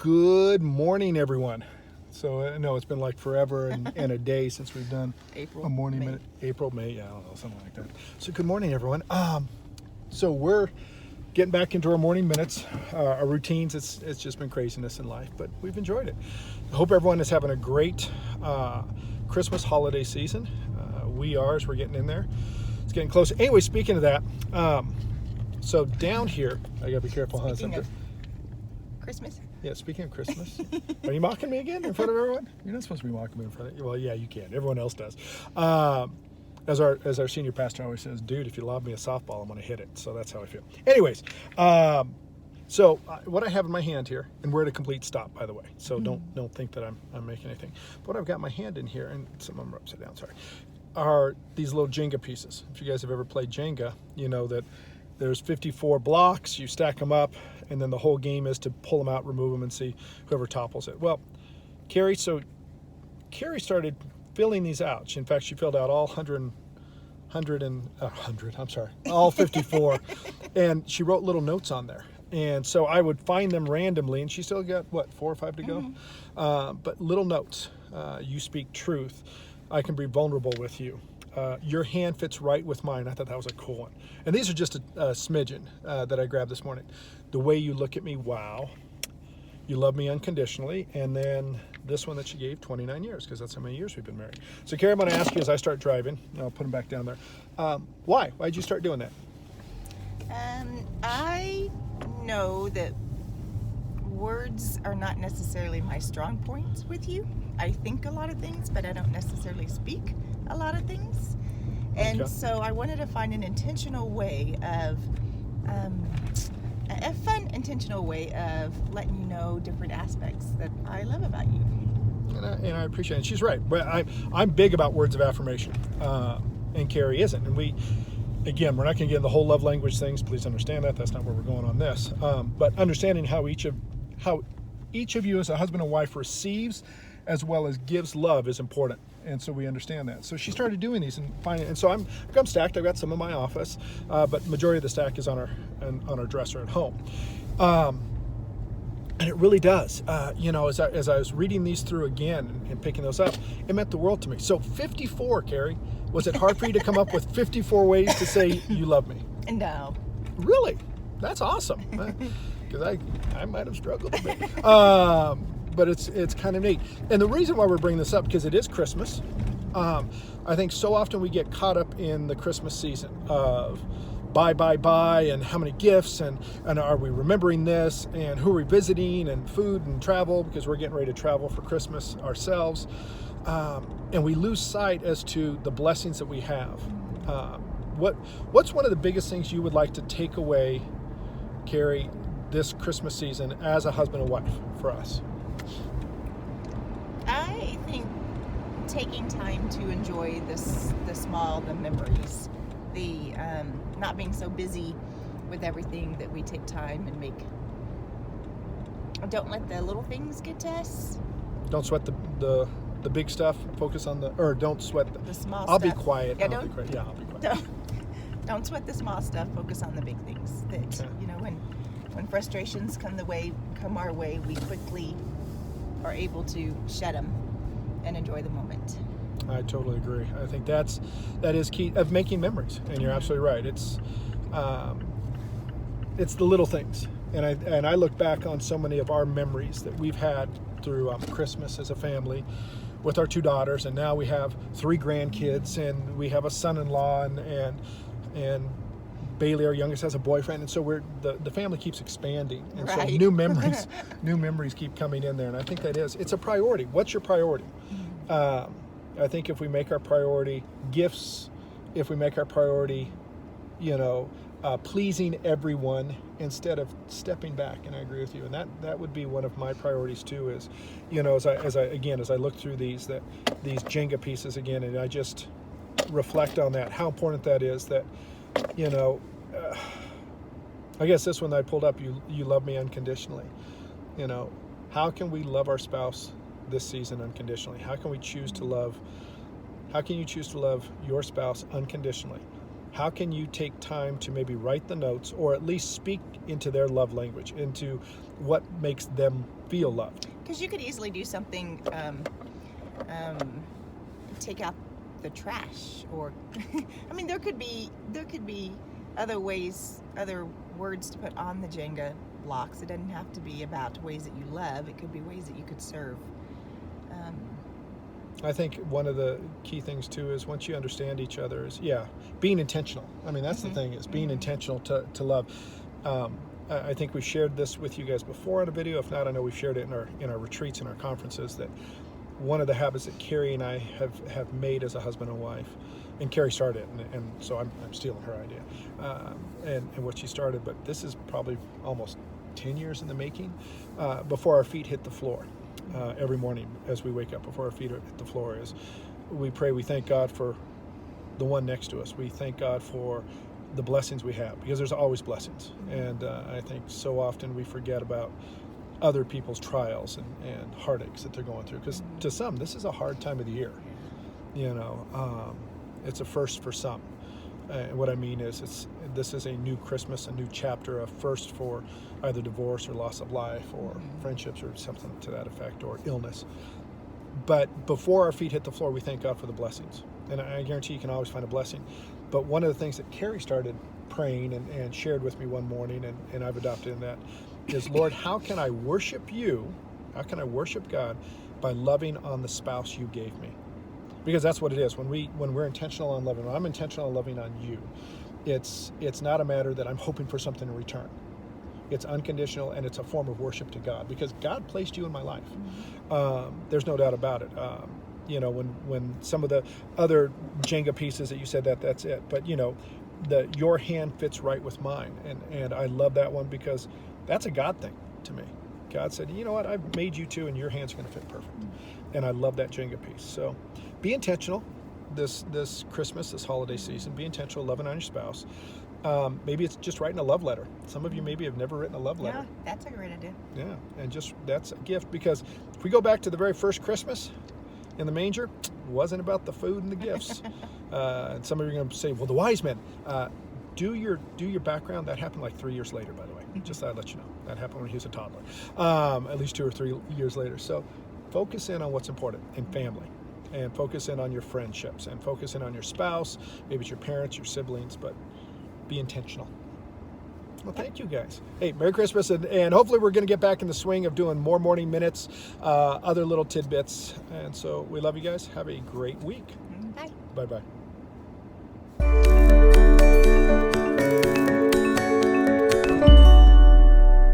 Good morning, everyone. So I know it's been like forever and a day since we've done April, a morning May. minute. April, May, yeah, I don't know, something like that. So good morning, everyone. So we're getting back into our morning minutes, our routines. It's just been craziness in life, but we've enjoyed it. I hope everyone is having a great Christmas holiday season. We are, as we're getting in there. It's getting close. Anyway, speaking of that, so down here, I gotta be careful, huh? Speaking of Christmas. Yeah, speaking of Christmas, are you mocking me again in front of everyone? You're not supposed to be mocking me in front of you. Well, yeah, you can. Everyone else does. As our senior pastor always says, dude, if you lob me a softball, I'm going to hit it. So that's how I feel. Anyways, so what I have in my hand here, and we're at a complete stop, by the way. So don't think that I'm making anything. But what I've got in my hand in here, and some of them are upside down, sorry, are these little Jenga pieces. If you guys have ever played Jenga, you know that there's 54 blocks, you stack them up, and then the whole game is to pull them out, remove them, and see whoever topples it. Well, Carrie started filling these out. In fact, she filled out all all 54, and she wrote little notes on there. And so I would find them randomly, and she still got, 4 or 5 to go? But little notes. You speak truth. I can be vulnerable with you. Your hand fits right with mine. I thought that was a cool one. And these are just a smidgen that I grabbed this morning. The way you look at me, wow. You love me unconditionally. And then this one that she gave, 29 years, because that's how many years we've been married. So, Carrie, I'm going to ask you as I start driving. I'll put them back down there. Why? Why'd you start doing that? I know that words are not necessarily my strong points with you. I think a lot of things, but I don't necessarily speak a lot of things. And Okay. so I wanted to find an intentional way of, a fun, intentional way of letting you know different aspects that I love about you. And I appreciate it. She's right. But I'm big about words of affirmation, and Carrie isn't. And we're not going to get into the whole love language things. Please understand that. That's not where we're going on this. But understanding how each of you as a husband and wife receives as well as gives love is important. And so we understand that. So she started doing these and finding. And so I'm stacked. I've got some in my office, but majority of the stack is on our dresser at home. And it really does. As I was reading these through again and picking those up, it meant the world to me. So 54, Carrie. Was it hard for you to come up with 54 ways to say you love me? No. Really? That's awesome. Because I might have struggled a bit. But it's kind of neat. And the reason why we're bringing this up, because it is Christmas. I think so often we get caught up in the Christmas season of buy, and how many gifts, and are we remembering this, and who are we visiting, and food and travel, because we're getting ready to travel for Christmas ourselves. And we lose sight as to the blessings that we have. What's one of the biggest things you would like to take away, Carrie, this Christmas season as a husband and wife for us? I think taking time to enjoy the memories, the not being so busy with everything, that we take time and don't let the little things get to us. Don't sweat the big stuff. Focus on don't sweat the small I'll stuff. be quiet. Yeah, I'll be quiet. Don't sweat the small stuff. Focus on the big things. That when frustrations come our way, we quickly are able to shed them and enjoy the moment. I totally agree. I think that is key of making memories, and you're absolutely right. It's the little things, and I look back on so many of our memories that we've had through Christmas as a family, with our 2 daughters, and now we have 3 grandkids, and we have a son-in-law, and Bailey, our youngest, has a boyfriend, and so the family keeps expanding, and Right. so new memories keep coming in there, and I think it's a priority. What's your priority? I think if we make our priority gifts, if we make our priority, pleasing everyone instead of stepping back, and I agree with you, and that would be one of my priorities too. Is, as I look through these Jenga pieces again, and I just reflect on that, how important that is. That, I guess this one that I pulled up, you love me unconditionally. How can we love our spouse this season unconditionally? How can you choose to love your spouse unconditionally? How can you take time to maybe write the notes, or at least speak into their love language, into what makes them feel loved. Because you could easily do something, take out the trash, or I mean, there could be other ways, other words to put on the Jenga blocks. It doesn't have to be about ways that you love. It could be ways that you could serve. I think one of the key things too is once you understand each other is being intentional. I mean, that's the thing, is being intentional to love. I think we've shared this with you guys before in a video. If not, I know we've shared it in our retreats and our conferences, that one of the habits that Carrie and I have made as a husband and wife, and Carrie started it, and so I'm stealing her idea, and what she started, but this is probably almost 10 years in the making, before our feet hit the floor. Every morning as we wake up, before our feet hit the floor, is we pray, we thank God for the one next to us. We thank God for the blessings we have, because there's always blessings. And I think so often we forget about other people's trials and heartaches that they're going through, because to some this is a hard time of the year. It's a first for some. What I mean is this is a new Christmas, a new chapter, a first for either divorce or loss of life or friendships or something to that effect, or illness. But before our feet hit the floor, we thank God for the blessings. And I guarantee you can always find a blessing. But one of the things that Carrie started praying and shared with me one morning, and I've adopted in that, is, Lord, how can I worship you? How can I worship God by loving on the spouse you gave me? Because that's what it is. When we're intentional on loving, when I'm intentional on loving on you, it's not a matter that I'm hoping for something in return. It's unconditional, and it's a form of worship to God, because God placed you in my life. There's no doubt about it. When some of the other Jenga pieces that you said, that's it. But your hand fits right with mine, and I love that one, because that's a God thing to me. God said, you know what, I've made you two, and your hand's going to fit perfect. And I love that Jenga piece. So be intentional this Christmas, this holiday season. Be intentional loving on your spouse. Maybe it's just writing a love letter. Some of you maybe have never written a love letter. Yeah, that's a great idea. Yeah, and that's a gift, because if we go back to the very first Christmas in the manger, it wasn't about the food and the gifts. And some of you are going to say, well, the wise men. Do your background. That happened like 3 years later, by the way. Just thought I'd let you know. That happened when he was a toddler. At least 2 or 3 years later. So focus in on what's important in family, and focus in on your friendships, and focus in on your spouse. Maybe it's your parents, your siblings, but be intentional. Well, thank you guys. Hey, Merry Christmas, and hopefully we're going to get back in the swing of doing more morning minutes, other little tidbits. And so we love you guys. Have a great week. Bye. Bye-bye.